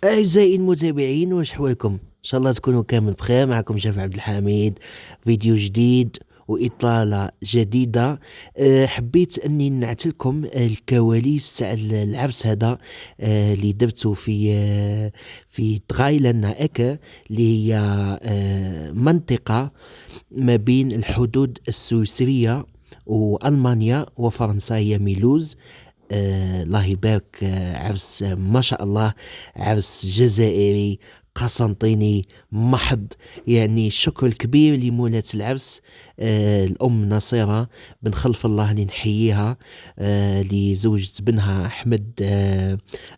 أعزائي المتابعين، واش حوالكم؟ إن شاء الله تكونوا كامل بخير. معكم شاف عبد الحميد، فيديو جديد وإطلالة جديدة. حبيت أني نعتلكم الكواليس تاع العرس هذا، اللي درتو في تغايلنا أكا، اللي هي منطقة ما بين الحدود السويسرية وألمانيا وفرنسا، هي ميلوز. الله يبارك. عرس ما شاء الله، عرس جزائري قسنطيني محض. يعني الشكر الكبير لمولاة العرس، الأم نصيرة بن خلف الله، اللي نحييها، لزوجة بنها أحمد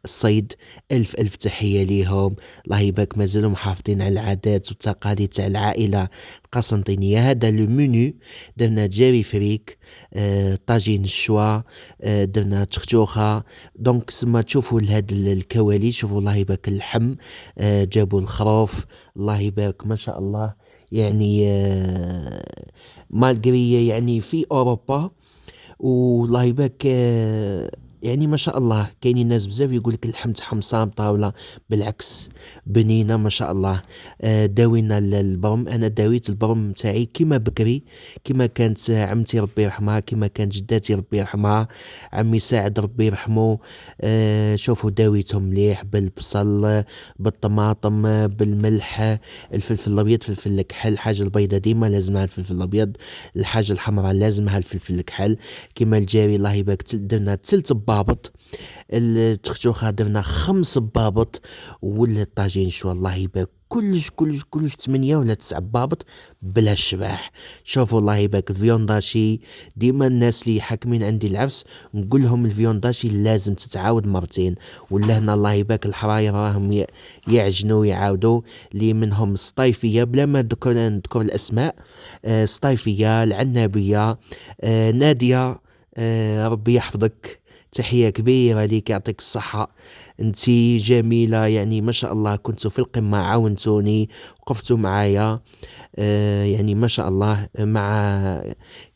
الصيد. ألف ألف تحية ليهم. الله يبارك، مازالوا محافظين على العادات والتقاليد تاع العائلة القسنطينية. هذا لو منيو: درنا جاري فريك، طاجين الشوا، درنا تختوخة. دونك سما تشوفوا هاد الكواليس، شوفوا الله يبارك اللحم، جابوا الخروف. الله يبارك ما شاء الله. يعني مالغري يعني في أوروبا، والله يبارك. يعني ما شاء الله، كاينين ناس بزاف يقول لك اللحم تاعهم صامتة، ولا بالعكس بنينة ما شاء الله. داوينا البرم، انا داويت البرم تاعي كيما بكري، كيما كانت عمتي ربي يرحمها، كيما كانت جداتي ربي يرحمها، عمي ساعد ربي يرحمه. شوفوا داويتهم مليح بالبصل، بالطماطم، بالملح، الفلفل الابيض، فلفل الكحل. الحاجه البيضاء ديما لازمها الفلفل الابيض، الحاجه الحمراء لازمها الفلفل الكحل. كيما الجاري الله يبارك درنا تلت بابط، التختوخة درنا 5 بابط، والطاجين شو الله يبارك كلش 8 ولا 9 بابط بلا الشباح. شوفوا الله يبارك الفيونداشي. ديما الناس اللي حاكمين عندي العفس نقول لهم الفيونداشي لازم تتعاود مرتين. ولا هنا الله يبارك الحراير راهم يعجنوا يعاودوا. اللي منهم السطايفية، بلا ما نذكر الأسماء، سطايفية، العنابية، نادية، ربي يحفظك، تحية كبيرة ليك، يعطيك الصحة. انتي جميلة يعني ما شاء الله، كنتوا في القمة، عاونتوني، وقفتوا معايا. يعني ما شاء الله. مع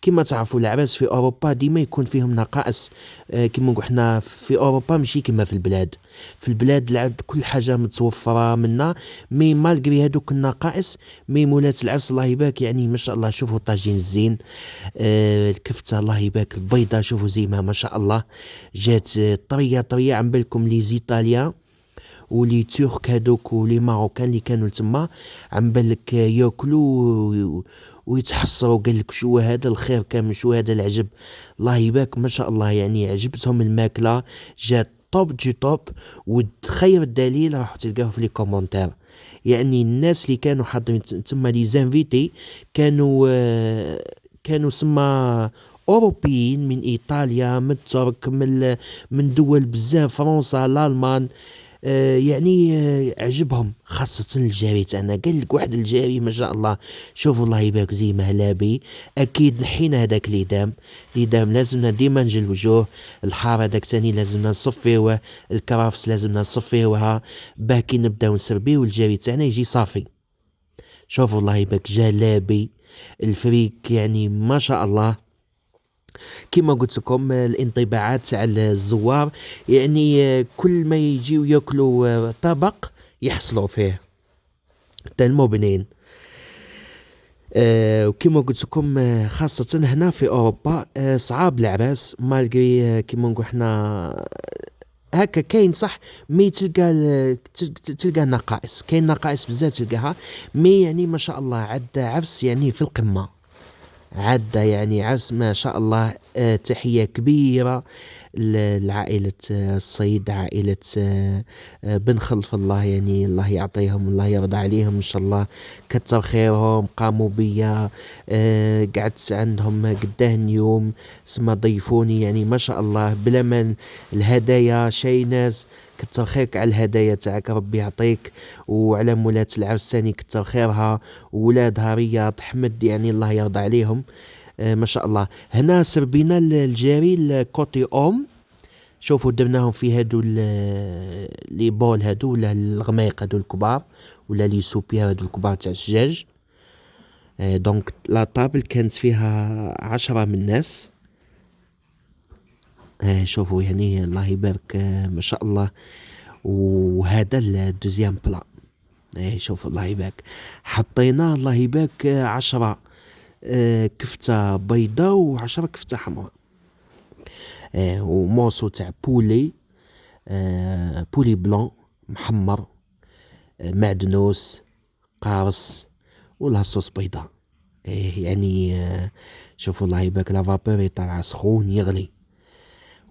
كما تعرفوا العراس في أوروبا ديما يكون فيهم نقائص. كما نقول حنا في أوروبا ماشي كما في البلاد. في البلاد كل حاجة متوفرة منا، مي مالغري هادوك النقائص. مي مولات العرس الله يبارك يعني ما شاء الله. شوفوا الطاجين الزين، الكفتة الله يبارك البيضة، شوفوا زيما ما شاء الله. جات طرية طرية، عن بالكم لي زيطاليان ولي ترك هادوك ولي ماروكان اللي كانوا تما، عم بالك ياكلوا ويتحسروا، قال لك شو هذا الخير كامل، شو هذا العجب. الله يبارك ما شاء الله. يعني عجبتهم الماكلة، جات توب دي توب. وخير الدليل راح تلقاه في لي كومونتير. يعني الناس اللي كانوا حاضرين تما لي زانفيتي كانوا كانوا سما اوروبيين، من ايطاليا، من الترك، من دول بزاف، فرنسا، الالمان. يعني عجبهم خاصة الجاري تاعنا. قال لك واحد الجاري ما شاء الله. شوفوا الله يبارك زي مهلابي. اكيد نحينا هذاك ليدام لازمنا ديما نجي الوجوه. الحار هذاك ثاني لازمنا نصفيوه، الكرافس لازمنا نصفيوها، باه كي نبداو نسربيو الجاري تاعنا يجي صافي. شوفوا الله يبارك جلابي الفريك، يعني ما شاء الله. كما قلت لكم الانطباعات تاع الزوار، يعني كل ما يجيو ياكلوا طبق يحصلوا فيه تلمو بنين. وكما قلت لكم خاصة هنا في أوروبا صعاب العراس، مالغري كما نقول حنا هكا كاين صح. مي تلقى نقائص، كاين نقائص بزاف تلقاها. مي يعني ما شاء الله عد عرس يعني في القمة، عدى يعني عرس ما شاء الله. تحية كبيرة لعائلة الصيد، عائلة بن خلف الله. يعني الله يعطيهم، الله يرضى عليهم إن شاء الله. كتر خيرهم، قاموا بيا. قعدت عندهم قداه يوم، سما ضيفوني يعني ما شاء الله. بلا ما الهدايا شي ناس، كتر خيرك على الهدايا تاعك، ربي يعطيك. وعلى مولات العرس ثاني كتر خيرها، وولادها رياض حمد، يعني الله يرضى عليهم. ما شاء الله. هنا سربينا الجاري الكوتي اوم. شوفوا درناهم في هادو لي بول هادو، ولا الغميق هادو الكبار، ولا لي سوبيا هادو الكبار تاع الزجاج. دونك لا طابل كانت فيها 10 من الناس. شوفوا يعني الله يبارك ما شاء الله. وهذا الدوزيام بلا. شوف الله يبارك، حطينا الله يبارك 10 كفتة بيضة و10 كفتة حمراء، ومورسو تاع بولي، بولي بلون محمر، معدنوس، قارص، والهصوص بيضاء. يعني شوفوا الله يبارك لافابور طالعة سخون يغلي.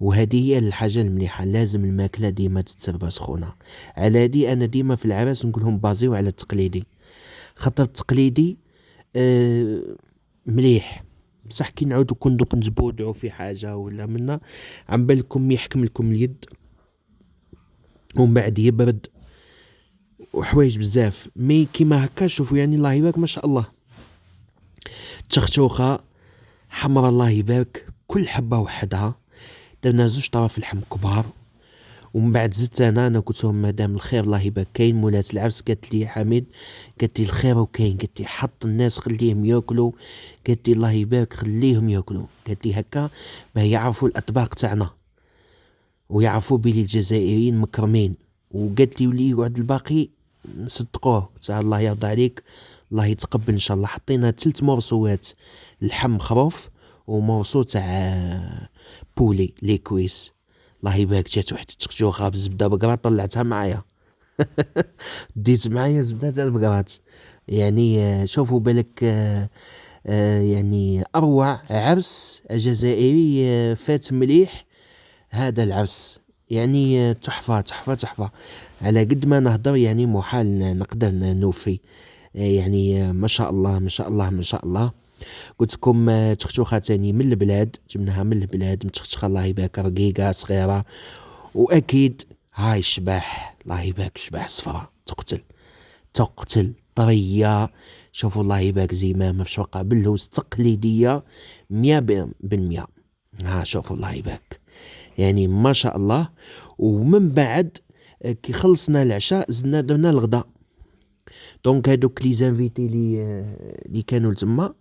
وهذه هي الحاجة المليحة، لازم الماكلة ديما تتسربى سخونة. على هادي أنا ديما في العراس نقولهم بازيو على التقليدي، خاطر التقليدي مليح، بصح كي نعاودو كون دوك نزبودعو في حاجة ولا منا عم بالكم يحكم لكم اليد ومن بعد يبرد وحوايج بزاف. مي كيما هكا شوفوا يعني الله يبارك ما شاء الله، تشخشوخة حمرا الله يبارك، كل حبة وحدها. درنا 2 طرف اللحم كبار، ومن بعد زدت انا قلت لهم مدام الخير الله يبارك كاين مولات العرس، قالت لي حميد، قالت لي الخير وكاين، قالت لي حط الناس خليهم ياكلوا، قالت لي الله يبارك خليهم ياكلوا، قالت لي هكا باه يعرفوا الاطباق تاعنا ويعرفوا بلي الجزائريين مكرمين. وقالت لي ولي يقعد الباقي نصدقوه تاع الله يرضى عليك، الله يتقبل ان شاء الله. حطينا 3 مرصوات لحم خروف ومرصو تاع بولي لي كويس. الله يبارك جات واحد التخشوخه بالزبده بقرات طلعتها معايا ديت معايا زبده تاع البقرات. يعني شوفوا بالك يعني اروع عرس جزائري فات مليح هذا العرس. يعني تحفة تحفة تحفة، على قد ما نهضر يعني محال نقدر نوفي. يعني ما شاء الله ما شاء الله ما شاء الله. قلت لكم تختوخة تاني من البلاد، جبناها من البلاد متختخة الله يبارك، رقيقة صغيرة. وأكيد هاي الشباح الله يبارك، شباح صفرا تقتل تقتل طرية. شوفوا الله يبارك زيمام مفشوقة باللوز تقليدية 100%. ها شوفوا الله يبارك يعني ما شاء الله. ومن بعد كي خلصنا العشاء زدنا درنا الغداء. دونك هادوك لي زانفيتي لي كانوا تما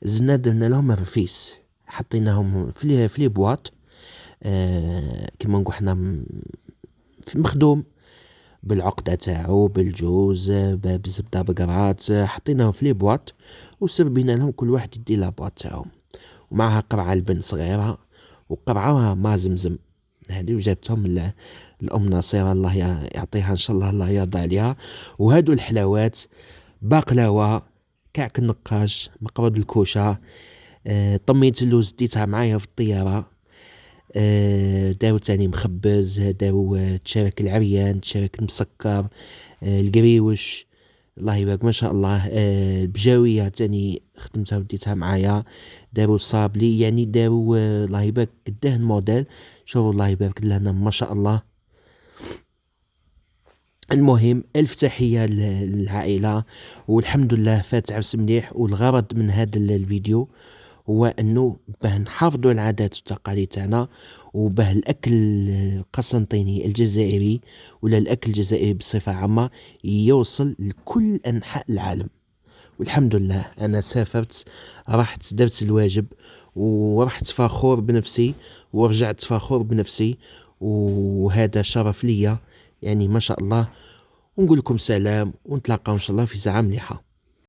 زدنا درنا لهم الرفيس، حطيناهم في لي بواط كيما نقول حنا في مخدوم بالعقدة تاعو بالجوز بالزبدة بقرات، حطيناهم في لي بواط وسربينا لهم كل واحد يدي لابواط تاعو، ومعها قرعة لبن صغيرة وقرعة ما زمزم. هذه وجابتهم الأم نصيرة الله يعطيها إن شاء الله، الله يرضى عليها. وهادو الحلاوات باقلاوة، كعك النقاش، مقرود الكوشة، طميت اللوز ديتها معايا في الطيارة، داو تاني مخبز، داو تشارك العريان، تشارك المسكر، القريوش الله يبارك ما شاء الله. البجاوية تاني خدمتها وديتها معايا، داروا الصابلي، يعني داروا الله يبارك قداه الموديل. شوفوا الله يبارك لنا ما شاء الله. المهم ألف تحية للعائلة، والحمد لله فات عرس مليح. والغرض من هذا الفيديو هو انه باه نحافظوا على العادات والتقاليد تاعنا، وباه الاكل القسنطيني الجزائري ولا الاكل الجزائري بصفة عامة يوصل لكل انحاء العالم. والحمد لله انا سافرت، رحت درت الواجب، ورحت فخور بنفسي، ورجعت فخور بنفسي، وهذا شرف ليا يعني ما شاء الله. ونقول لكم سلام، ونتلاقاو ان شاء الله في ساعة مليحة.